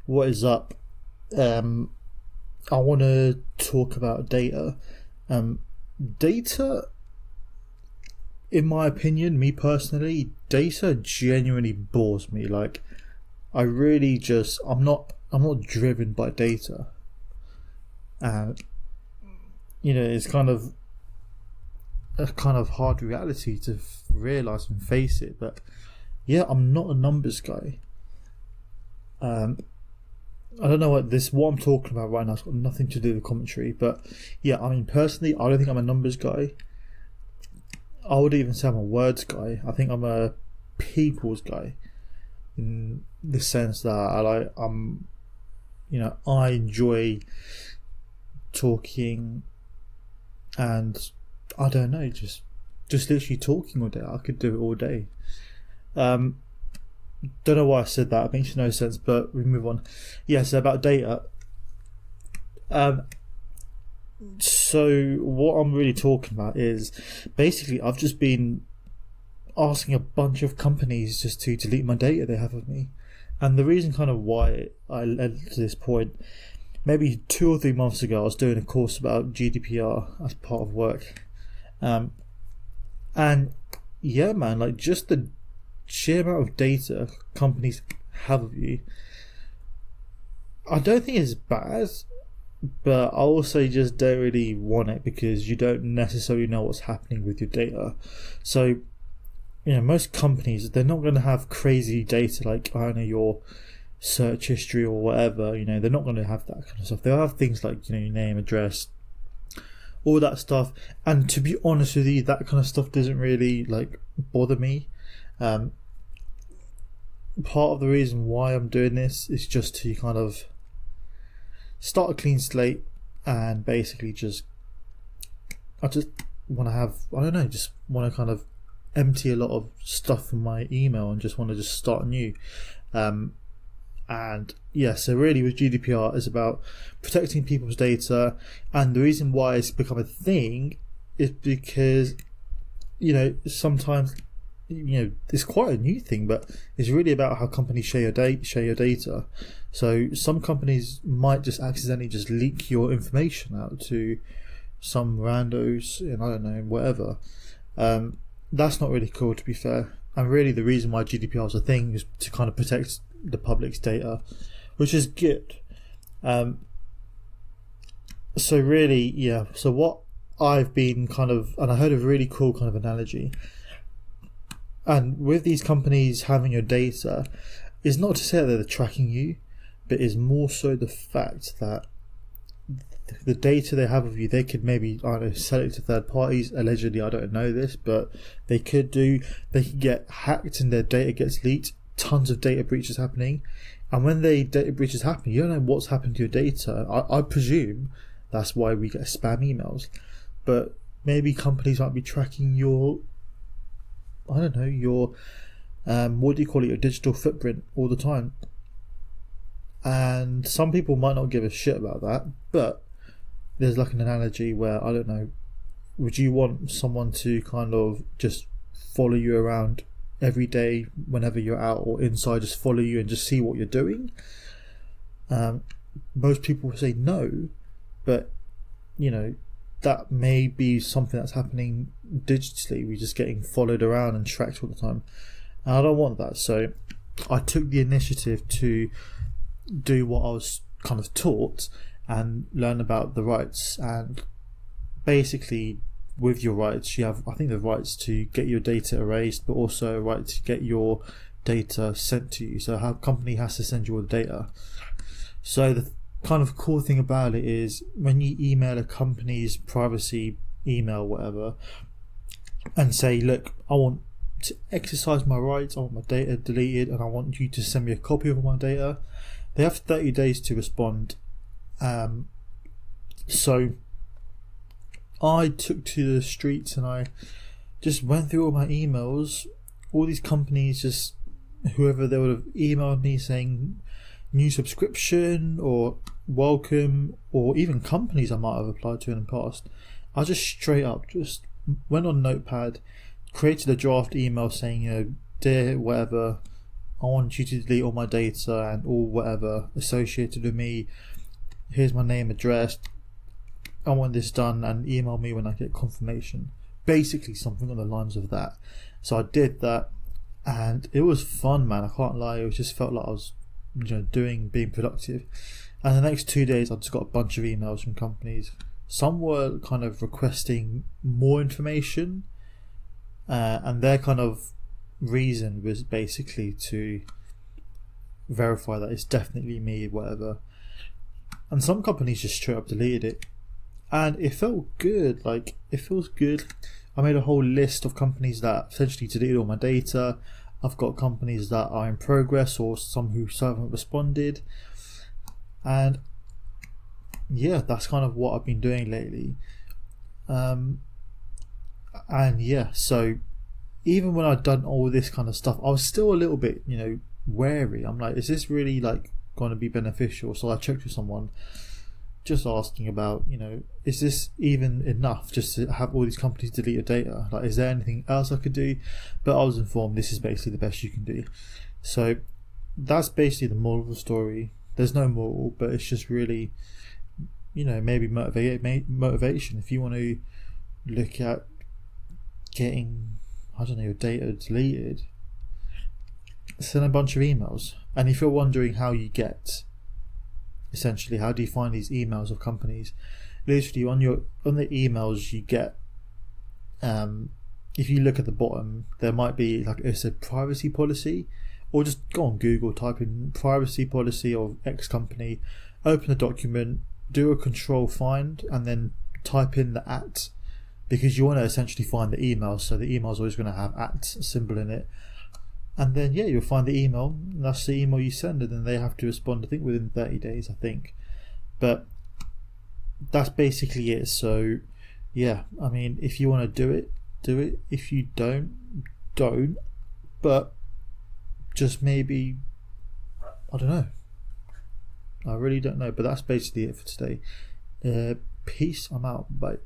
What is up? I want to talk about data. Data, in my opinion, me personally, data genuinely bores me. Like, I really I'm not driven by data. And, it's kind of a kind of hard reality to realize and face it. But yeah, I'm not a numbers guy. I don't know what I'm talking about right now has got nothing to do with commentary, but yeah, I mean personally, I don't think I'm a numbers guy. I would even say I'm a words guy. I think I'm a people's guy, in the sense that I enjoy talking, and I don't know, just literally talking all day. I could do it all day. Don't know why I said that. It makes no sense, but we move on. Yeah, so about data. So what I'm really talking about is basically I've just been asking a bunch of companies just to delete my data they have of me. And the reason kind of why I led to this point, maybe 2 or 3 months ago, I was doing a course about GDPR as part of work. And yeah, man, like just the sheer amount of data companies have of you, I don't think it's bad, but I also just don't really want it, because you don't necessarily know what's happening with your data. So, most companies, they're not going to have crazy data like, I don't know, your search history or whatever. They're not going to have that kind of stuff. They'll have things like, your name, address, all that stuff. And to be honest with you, that kind of stuff doesn't really bother me. Part of the reason why I'm doing this is just to kind of start a clean slate, and basically I just want to have, I don't know, just want to kind of empty a lot of stuff from my email and just want to just start anew. And yeah, so really with GDPR is about protecting people's data, and the reason why it's become a thing is because sometimes it's quite a new thing, but it's really about how companies share your data. So some companies might just accidentally just leak your information out to some randos, and I don't know, whatever. That's not really cool, to be fair. And really the reason why GDPR is a thing is to kind of protect the public's data, which is good. So really, yeah. So what I've been and I heard a really cool kind of analogy. And with these companies having your data, is not to say that they're tracking you, but is more so the fact that the data they have of you, they could maybe, I don't know, sell it to third parties. Allegedly, I don't know this, but they could get hacked and their data gets leaked. Tons of data breaches happening. And when the data breaches happen, you don't know what's happened to your data. I presume that's why we get spam emails. But maybe companies might be tracking your, I don't know, your what do you call it, your digital footprint all the time. And some people might not give a shit about that, but there's like an analogy where, I don't know, would you want someone to kind of just follow you around every day whenever you're out or inside, just follow you and just see what you're doing? Most people will say no, but that may be something that's happening digitally. We're just getting followed around and tracked all the time, and I don't want that. So I took the initiative to do what I was kind of taught and learn about the rights. And basically with your rights, you have, I think, the rights to get your data erased, but also a right to get your data sent to you. So a company has to send you all the data. So the kind of cool thing about it is when you email a company's privacy email, whatever, and say, look, I want to exercise my rights, I want my data deleted, and I want you to send me a copy of my data, they have 30 days to respond. So I took to the streets and I just went through all my emails. All these companies, just whoever, they would have emailed me saying new subscription or welcome, or even companies I might have applied to in the past. I just straight up just went on Notepad, created a draft email saying, dear whatever, I want you to delete all my data and all whatever associated with me. Here's my name, address. I want this done, and email me when I get confirmation. Basically something on the lines of that. So I did that, and it was fun, man. I can't lie. It just felt like I was, being productive. And the next 2 days I just got a bunch of emails from companies. Some were kind of requesting more information, and their kind of reason was basically to verify that it's definitely me, whatever. And some companies just straight up deleted it, and it felt good. Like, it feels good. I made a whole list of companies that essentially deleted all my data. I've got companies that are in progress, or some who still haven't responded. And yeah, that's kind of what I've been doing lately. And yeah, so even when I'd done all this kind of stuff, I was still a little bit, wary. I'm like, is this really like going to be beneficial? So I checked with someone, just asking about, is this even enough just to have all these companies delete your data? Like, is there anything else I could do? But I was informed this is basically the best you can do. So that's basically the moral of the story. There's no moral, but it's just really, maybe motivation. If you want to look at getting, your data deleted, send a bunch of emails. And if you're wondering how you get, essentially, how do you find these emails of companies? Literally on the emails you get, if you look at the bottom, there might be like, it's a privacy policy, or just go on Google, type in privacy policy of X company, open the document, do a control find, and then type in the @ because you want to essentially find the email. So the email is always going to have @ symbol in it. And then you'll find the email, and that's the email you send, and then they have to respond, I think within 30 days, I think. But that's basically it. So yeah, I mean, if you want to do it, do it. If you don't. But just maybe, I don't know. I really don't know. But that's basically it for today. Peace. I'm out. Bye.